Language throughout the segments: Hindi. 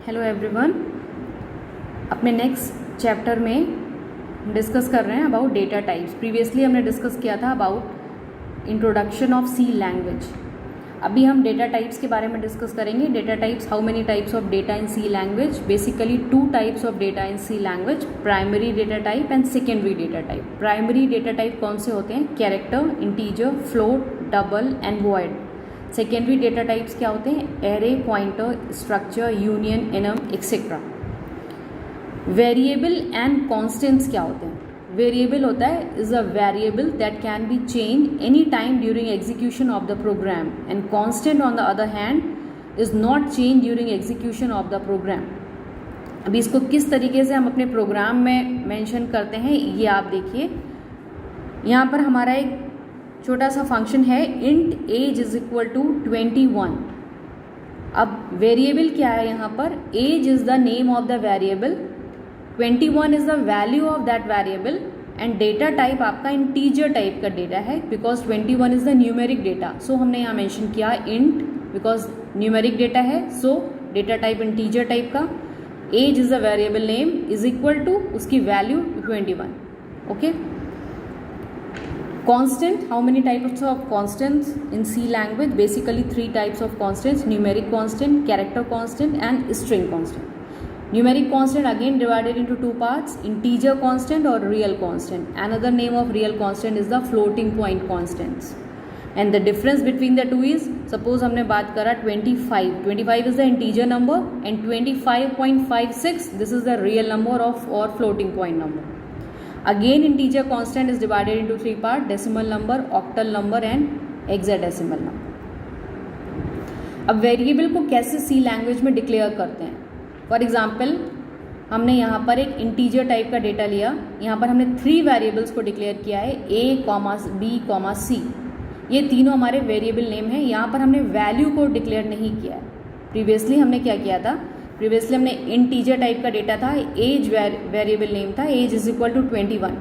हेलो एवरीवन, अपने नेक्स्ट चैप्टर में डिस्कस कर रहे हैं अबाउट डेटा टाइप्स। प्रीवियसली हमने डिस्कस किया था about introduction of C language. अभी हम डेटा टाइप्स के बारे में डिस्कस करेंगे। Data types, how many types of data in C language. Basically 2 types of data in C language, primary data type and secondary data type. Primary data type कौन से होते हैं? Character, integer, float, double and void. Secondary data types क्या होते हैं? Array, pointer, structure, union, enum, etcetera. Variable and constants क्या होते हैं? वेरिएबल होता है is a variable that can be change any time during execution of the program, and constant on the other hand is not change during execution of the program. अभी इसको किस तरीके से हम अपने प्रोग्राम में मेंशन करते हैं ये आप देखिए। यहाँ पर हमारा एक छोटा सा फंक्शन है int age is equal to 21। अब वेरिएबल क्या है यहाँ पर? Age is the name of the variable, 21 is the value of that variable, and data type आपका इंटीजर टाइप का डेटा है because 21 is the numeric data. So हमने यहाँ मेंशन किया इंट बिकॉज न्यूमेरिक डेटा है, so data type integer type का। Age is the variable name is equal to उसकी value 21। Okay. Constant, how many types of constants in C language? Basically 3 types of constants: numeric constant, character constant and string constant. Numeric constant again divided into 2 parts: integer constant or real constant. Another name of real constant is the floating point constants. And the difference between the two is, suppose हमने बात करा 25 is the integer number and 25.56 this is the real number of or floating point number. Again integer constant is divided into 3 parts: decimal number, octal number and hexadecimal number. अब वेरिएबल को कैसे सी लैंग्वेज में डिक्लेयर करते हैं? फॉर एग्जाम्पल हमने यहाँ पर एक इंटीजर टाइप का डेटा लिया, यहाँ पर हमने 3 वेरिएबल्स को डिक्लेयर किया है, a, b, c। ये तीनों हमारे वेरिएबल नेम है। यहाँ पर हमने वैल्यू को डिक्लेयर नहीं किया है। प्रीवियसली हमने क्या किया था? प्रीवियसली हमने इंटीजर टाइप का डेटा था, एज वेरिएबल नेम था, age is equal to 21।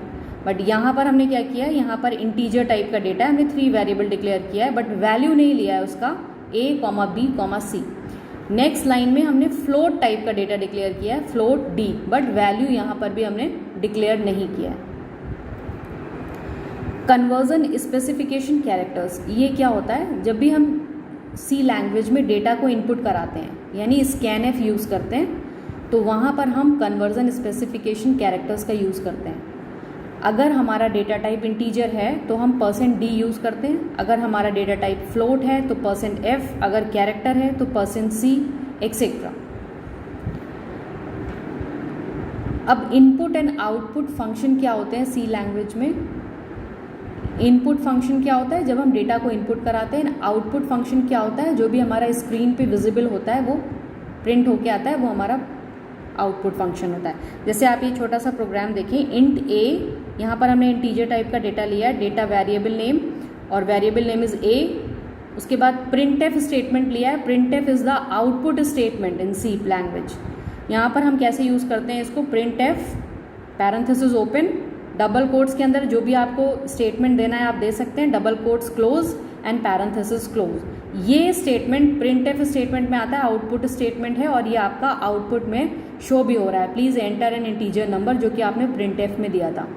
But यहाँ पर हमने क्या किया? यहाँ पर इंटीजर टाइप का डेटा है, हमने 3 वेरिएबल डिक्लेयर किया है बट वैल्यू नहीं लिया है उसका, a, b, c। Next line में हमने फ्लोट टाइप का डेटा डिक्लेयर किया है, फ्लोट d, बट वैल्यू यहाँ पर भी हमने डिक्लेयर नहीं किया है। कन्वर्जन स्पेसिफिकेशन कैरेक्टर्स, ये क्या होता है? जब भी हम सी लैंग्वेज में डेटा को इनपुट कराते हैं यानी स्कैनएफ यूज़ करते हैं तो वहाँ पर हम कन्वर्जन स्पेसिफिकेशन कैरेक्टर्स का यूज़ करते हैं। अगर हमारा डेटा टाइप इंटीजर है तो हम %d यूज़ करते हैं, अगर हमारा डेटा टाइप फ्लोट है तो %f, अगर कैरेक्टर है तो %c, एक्सेट्रा। अब इनपुट एंड आउटपुट फंक्शन क्या होते हैं सी लैंग्वेज में? इनपुट फंक्शन क्या होता है? जब हम डेटा को इनपुट कराते हैं। आउटपुट फंक्शन क्या होता है? जो भी हमारा स्क्रीन पे विजिबल होता है वो प्रिंट होके आता है, वो हमारा आउटपुट फंक्शन होता है। जैसे आप ये छोटा सा प्रोग्राम देखें, इंट a, यहाँ पर हमने इंटीजर टाइप का डेटा लिया, डेटा वेरिएबल नेम और वेरिएबल नेम इज a। उसके बाद printf स्टेटमेंट लिया है, printf is the output statement in C language. यहाँ पर हम कैसे यूज़ करते हैं इसको? printf parenthesis open, double quotes के अंदर जो भी आपको स्टेटमेंट देना है आप दे सकते हैं, double quotes close and parenthesis close. ये स्टेटमेंट प्रिंटफ स्टेटमेंट में आता है, आउटपुट स्टेटमेंट है और ये आपका आउटपुट में शो भी हो रहा है। Please enter N integer number, जो कि आपने प्रिंटफ में दिया था।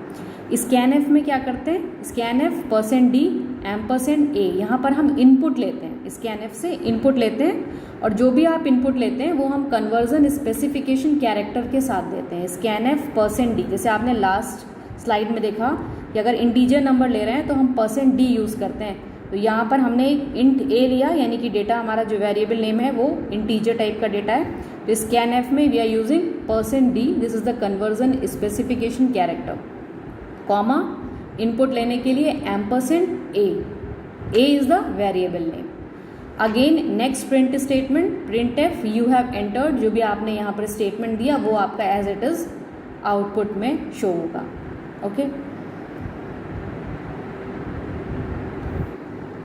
स्कैनएफ में क्या करते हैं? स्कैनएफ %d %a, यहाँ पर हम इनपुट लेते हैं, स्कैनएफ से इनपुट लेते हैं और जो भी आप इनपुट लेते हैं वो हम कन्वर्जन स्पेसिफिकेशन कैरेक्टर के साथ देते हैं। स्कैनएफ %d, जैसे आपने लास्ट स्लाइड में देखा कि अगर इंटीजर नंबर ले रहे हैं तो हम %d यूज़ करते हैं। तो यहाँ पर हमने इंट a लिया, यानी कि डेटा हमारा जो वेरिएबल नेम है वो इंटीजर टाइप का डेटा है। तो स्कैनएफ में we are using %d, this is the conversion specification character, comma input लेने के लिए $a is the variable name. Again next print statement, printf you have entered, जो भी आपने यहाँ पर स्टेटमेंट दिया वो आपका एज इट इज आउटपुट में शो होगा। ओके।